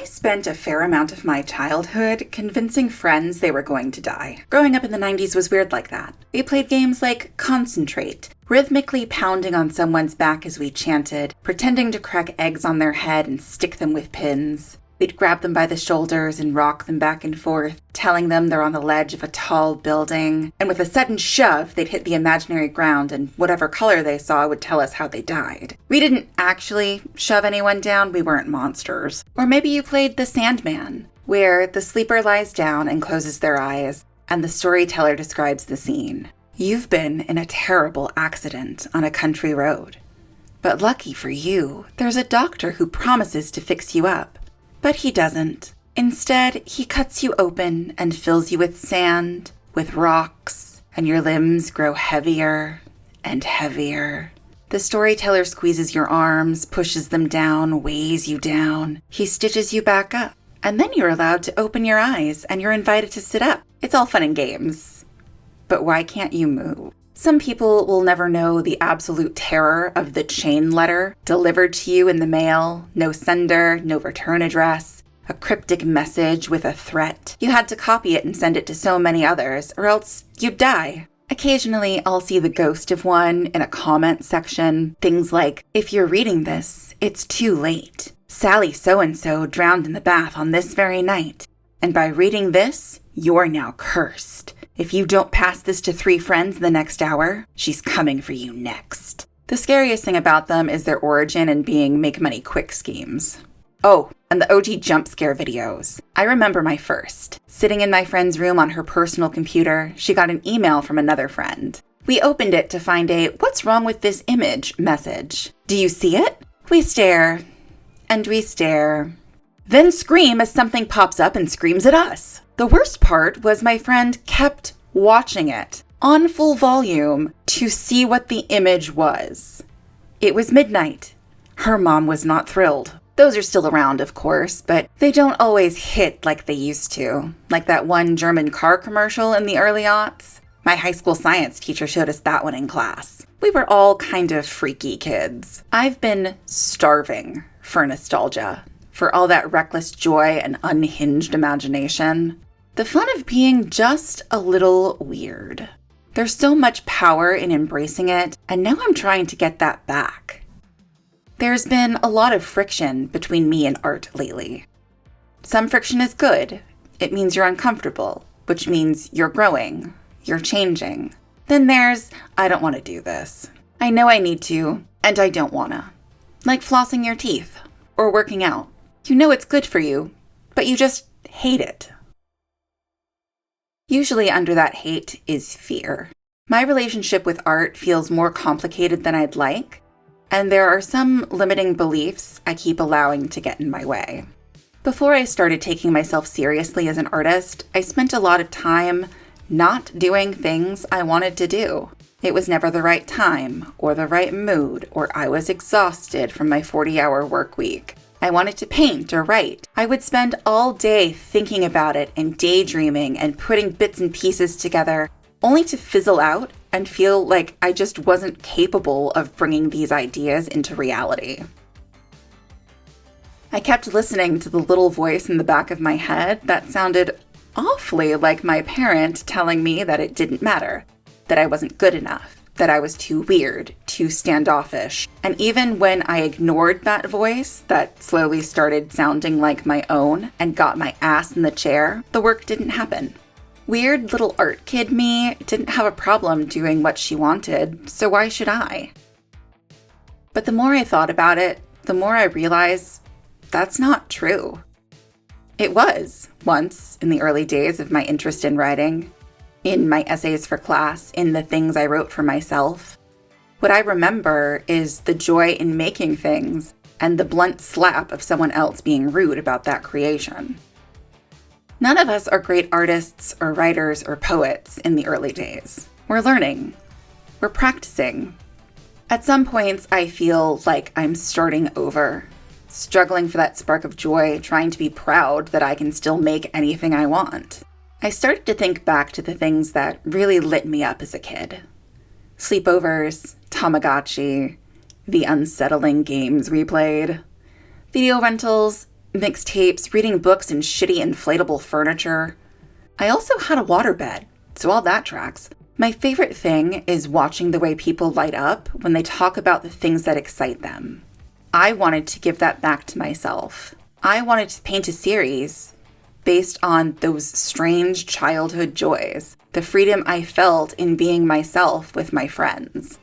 I spent a fair amount of my childhood convincing friends they were going to die. Growing up in the 90s was weird like that. We played games like Concentrate, rhythmically pounding on someone's back as we chanted, pretending to crack eggs on their head and stick them with pins. We'd grab them by the shoulders and rock them back and forth, telling them they're on the ledge of a tall building, and with a sudden shove, they'd hit the imaginary ground and whatever color they saw would tell us how they died. We didn't actually shove anyone down, we weren't monsters. Or maybe you played The Sandman, where the sleeper lies down and closes their eyes, and the storyteller describes the scene. You've been in a terrible accident on a country road. But lucky for you, there's a doctor who promises to fix you up. But he doesn't. Instead, he cuts you open and fills you with sand, with rocks, and your limbs grow heavier and heavier. The storyteller squeezes your arms, pushes them down, weighs you down. He stitches you back up. And then you're allowed to open your eyes and you're invited to sit up. It's all fun and games. But why can't you move? Some people will never know the absolute terror of the chain letter delivered to you in the mail, no sender, no return address, a cryptic message with a threat. You had to copy it and send it to so many others, or else you'd die. Occasionally, I'll see the ghost of one in a comment section. Things like, if you're reading this, it's too late. Sally so-and-so drowned in the bath on this very night. And by reading this, you're now cursed. If you don't pass this to 3 friends in the next hour, she's coming for you next. The scariest thing about them is their origin and being make-money-quick schemes. Oh, and the OG jump scare videos. I remember my first. Sitting in my friend's room on her personal computer, she got an email from another friend. We opened it to find a "what's wrong with this image" message. Do you see it? We stare. And we stare. Then scream as something pops up and screams at us. The worst part was my friend kept watching it on full volume to see what the image was. It was midnight. Her mom was not thrilled. Those are still around, of course, but they don't always hit like they used to. Like that one German car commercial in the early aughts. My high school science teacher showed us that one in class. We were all kind of freaky kids. I've been starving for nostalgia, for all that reckless joy and unhinged imagination. The fun of being just a little weird. There's so much power in embracing it, and now I'm trying to get that back. There's been a lot of friction between me and art lately. Some friction is good. It means you're uncomfortable, which means you're growing, you're changing. Then there's, I don't want to do this. I know I need to, and I don't wanna. Like flossing your teeth, or working out. You know it's good for you, but you just hate it. Usually under that hate is fear. My relationship with art feels more complicated than I'd like, and there are some limiting beliefs I keep allowing to get in my way. Before I started taking myself seriously as an artist, I spent a lot of time not doing things I wanted to do. It was never the right time, or the right mood, or I was exhausted from my 40-hour work week. I wanted to paint or write. I would spend all day thinking about it and daydreaming and putting bits and pieces together, only to fizzle out and feel like I just wasn't capable of bringing these ideas into reality. I kept listening to the little voice in the back of my head that sounded awfully like my parent telling me that it didn't matter, that I wasn't good enough, that I was too weird, too standoffish. And even when I ignored that voice that slowly started sounding like my own and got my ass in the chair, the work didn't happen. Weird little art kid me didn't have a problem doing what she wanted, so why should I? But the more I thought about it, the more I realized that's not true. It was, once, in the early days of my interest in writing, in my essays for class, in the things I wrote for myself. What I remember is the joy in making things and the blunt slap of someone else being rude about that creation. None of us are great artists or writers or poets in the early days. We're learning. We're practicing. At some points, I feel like I'm starting over, struggling for that spark of joy, trying to be proud that I can still make anything I want. I started to think back to the things that really lit me up as a kid. Sleepovers, Tamagotchi, the unsettling games we played, video rentals, mixtapes, reading books, and shitty inflatable furniture. I also had a waterbed, so all that tracks. My favorite thing is watching the way people light up when they talk about the things that excite them. I wanted to give that back to myself. I wanted to paint a series based on those strange childhood joys, the freedom I felt in being myself with my friends.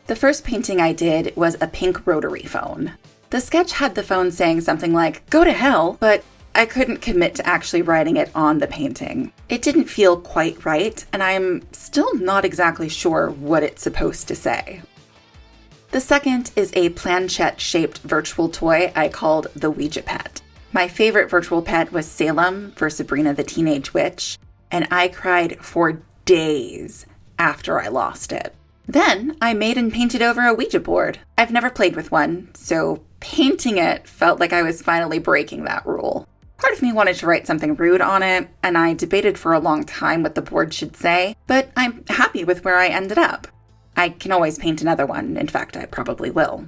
The first painting I did was a pink rotary phone. The sketch had the phone saying something like, "Go to hell," but I couldn't commit to actually writing it on the painting. It didn't feel quite right, and I'm still not exactly sure what it's supposed to say. The second is a planchette-shaped virtual toy I called the Ouija Pet. My favorite virtual pet was Salem for Sabrina the Teenage Witch, and I cried for days after I lost it. Then I made and painted over a Ouija board. I've never played with one, so painting it felt like I was finally breaking that rule. Part of me wanted to write something rude on it, and I debated for a long time what the board should say, but I'm happy with where I ended up. I can always paint another one. In fact, I probably will.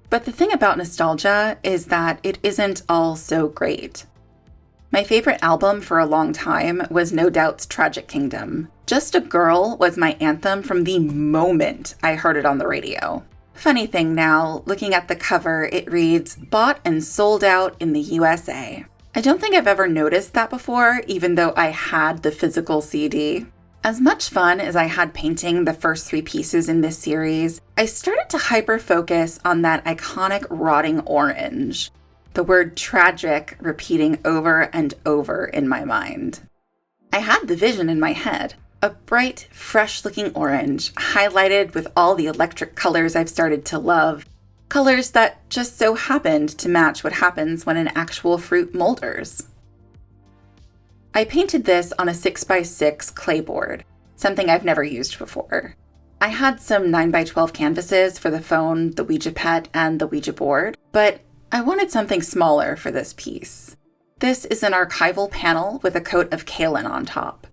But the thing about nostalgia is that it isn't all so great. My favorite album for a long time was No Doubt's Tragic Kingdom. Just a Girl was my anthem from the moment I heard it on the radio. Funny thing now, looking at the cover, it reads, "Bought and sold out in the USA." I don't think I've ever noticed that before, even though I had the physical CD. As much fun as I had painting the first 3 pieces in this series, I started to hyper-focus on that iconic rotting orange. The word tragic repeating over and over in my mind. I had the vision in my head. A bright, fresh-looking orange, highlighted with all the electric colors I've started to love. Colors that just so happened to match what happens when an actual fruit molders. I painted this on a 6x6 Clayboard, something I've never used before. I had some 9x12 canvases for the phone, the Ouija Pet, and the Ouija board, but I wanted something smaller for this piece. This is an archival panel with a coat of kaolin on top.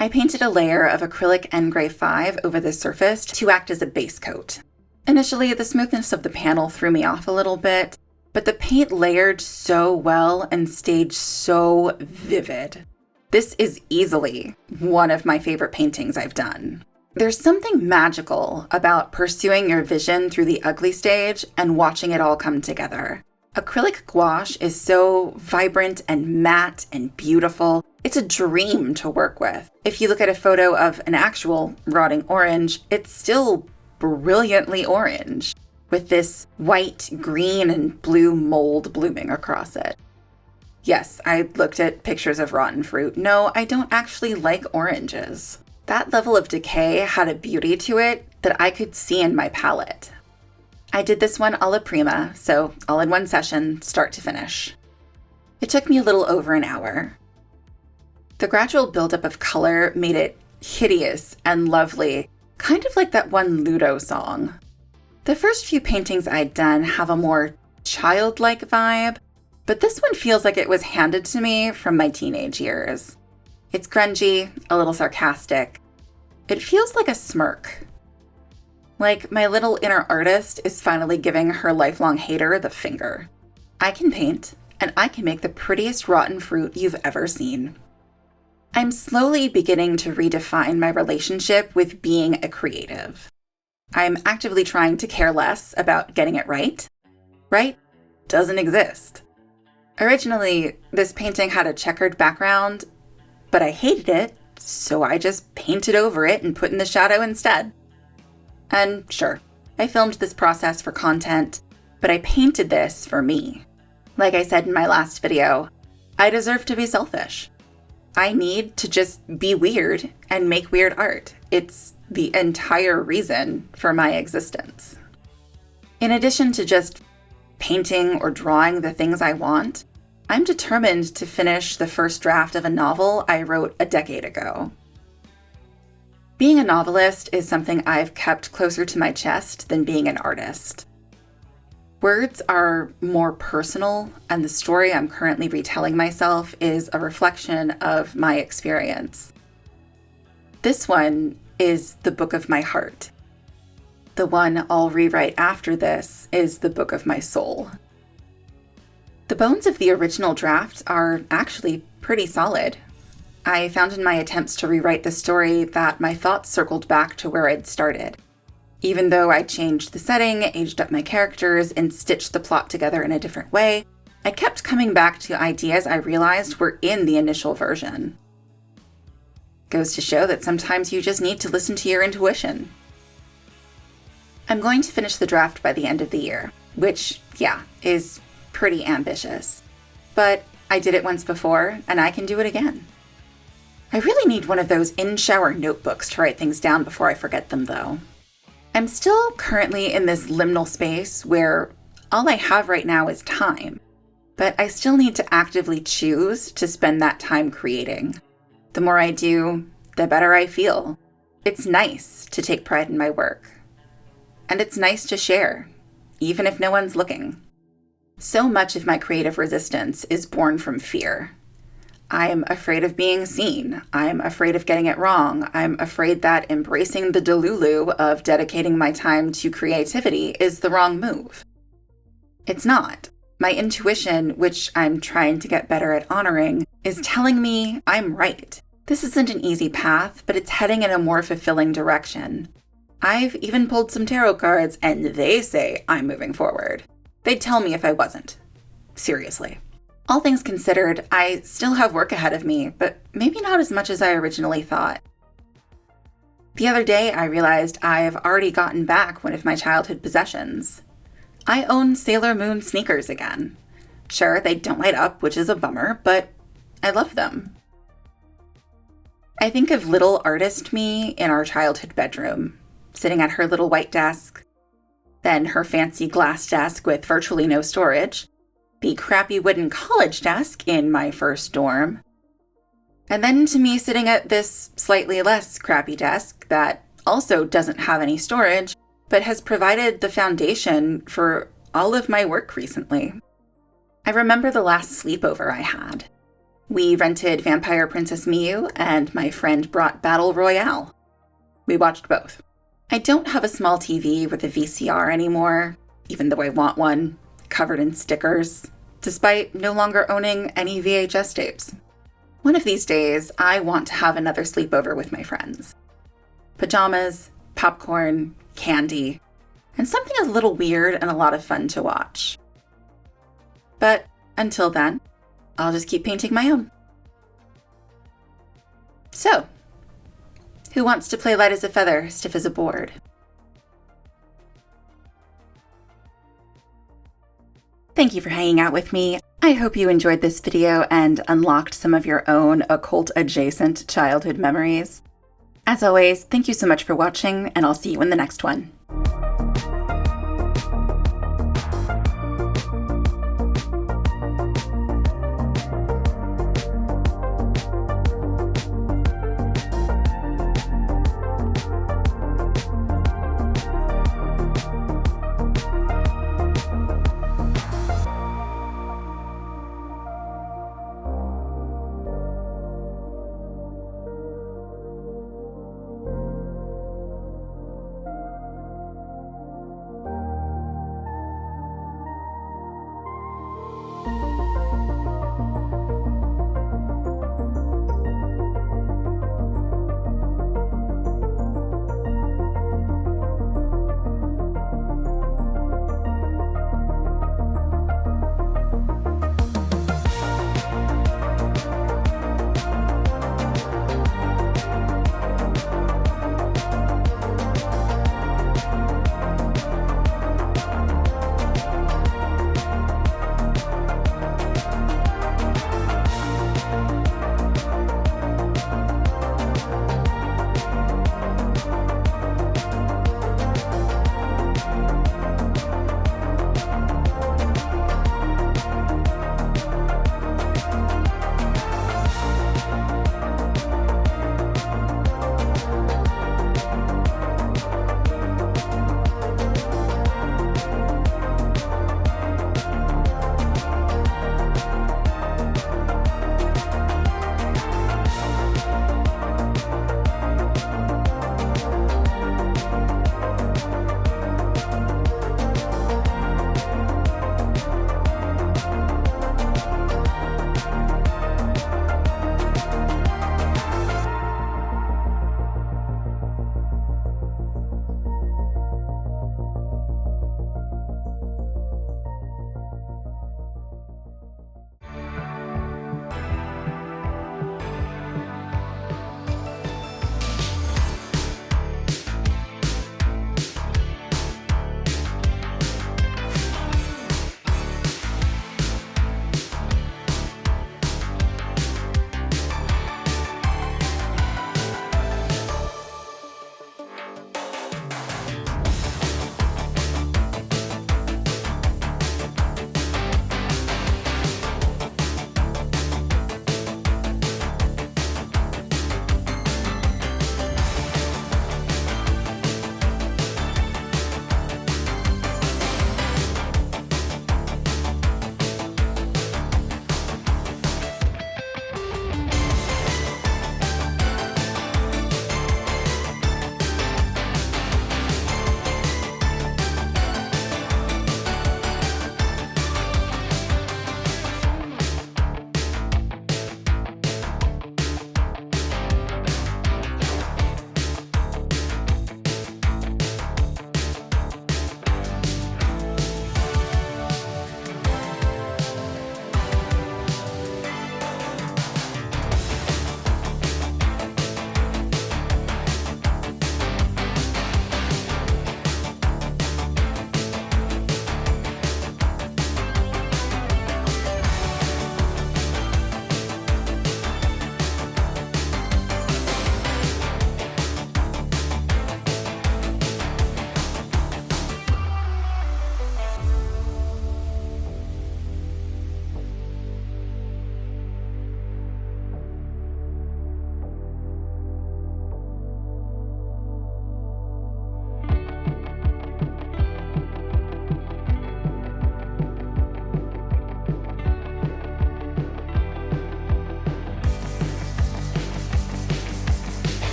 I painted a layer of Acrylic N5 over the surface to act as a base coat. Initially, the smoothness of the panel threw me off a little bit, but the paint layered so well and stayed so vivid. This is easily one of my favorite paintings I've done. There's something magical about pursuing your vision through the ugly stage and watching it all come together. Acrylic gouache is so vibrant and matte and beautiful. It's a dream to work with. If you look at a photo of an actual rotting orange, it's still brilliantly orange, with this white, green, and blue mold blooming across it. Yes, I looked at pictures of rotten fruit. No, I don't actually like oranges. That level of decay had a beauty to it that I could see in my palette. I did this one alla prima, so all in one session, start to finish. It took me a little over an hour. The gradual buildup of color made it hideous and lovely, kind of like that one Ludo song. The first few paintings I'd done have a more childlike vibe, but this one feels like it was handed to me from my teenage years. It's grungy, a little sarcastic. It feels like a smirk. Like my little inner artist is finally giving her lifelong hater the finger. I can paint, and I can make the prettiest rotten fruit you've ever seen. I'm slowly beginning to redefine my relationship with being a creative. I'm actively trying to care less about getting it right. Right doesn't exist. Originally, this painting had a checkered background, but I hated it, so I just painted over it and put in the shadow instead. And sure, I filmed this process for content, but I painted this for me. Like I said in my last video, I deserve to be selfish. I need to just be weird and make weird art. It's the entire reason for my existence. In addition to just painting or drawing the things I want, I'm determined to finish the first draft of a novel I wrote a decade ago. Being a novelist is something I've kept closer to my chest than being an artist. Words are more personal, and the story I'm currently retelling myself is a reflection of my experience. This one is the book of my heart. The one I'll rewrite after this is the book of my soul. The bones of the original draft are actually pretty solid. I found in my attempts to rewrite the story that my thoughts circled back to where I'd started. Even though I changed the setting, aged up my characters, and stitched the plot together in a different way, I kept coming back to ideas I realized were in the initial version. Goes to show that sometimes you just need to listen to your intuition. I'm going to finish the draft by the end of the year, which, yeah, is pretty ambitious. But I did it once before, and I can do it again. I really need one of those in-shower notebooks to write things down before I forget them, though. I'm still currently in this liminal space where all I have right now is time, but I still need to actively choose to spend that time creating. The more I do, the better I feel. It's nice to take pride in my work. And it's nice to share, even if no one's looking. So much of my creative resistance is born from fear. I'm afraid of being seen. I'm afraid of getting it wrong. I'm afraid that embracing the delulu of dedicating my time to creativity is the wrong move. It's not. My intuition, which I'm trying to get better at honoring, is telling me I'm right. This isn't an easy path, but it's heading in a more fulfilling direction. I've even pulled some tarot cards, and they say I'm moving forward. They'd tell me if I wasn't. Seriously. All things considered, I still have work ahead of me, but maybe not as much as I originally thought. The other day, I realized I've already gotten back one of my childhood possessions. I own Sailor Moon sneakers again. Sure, they don't light up, which is a bummer, but I love them. I think of little artist me in our childhood bedroom, sitting at her little white desk, then her fancy glass desk with virtually no storage, the crappy wooden college desk in my first dorm, and then to me sitting at this slightly less crappy desk that also doesn't have any storage, but has provided the foundation for all of my work recently. I remember the last sleepover I had. We rented Vampire Princess Miyu, and my friend brought Battle Royale. We watched both. I don't have a small TV with a VCR anymore, even though I want one, covered in stickers, despite no longer owning any VHS tapes. One of these days, I want to have another sleepover with my friends. Pajamas, popcorn, candy, and something a little weird and a lot of fun to watch. But until then, I'll just keep painting my own. So, who wants to play light as a feather, stiff as a board? Thank you for hanging out with me. I hope you enjoyed this video and unlocked some of your own occult-adjacent childhood memories. As always, thank you so much for watching, and I'll see you in the next one.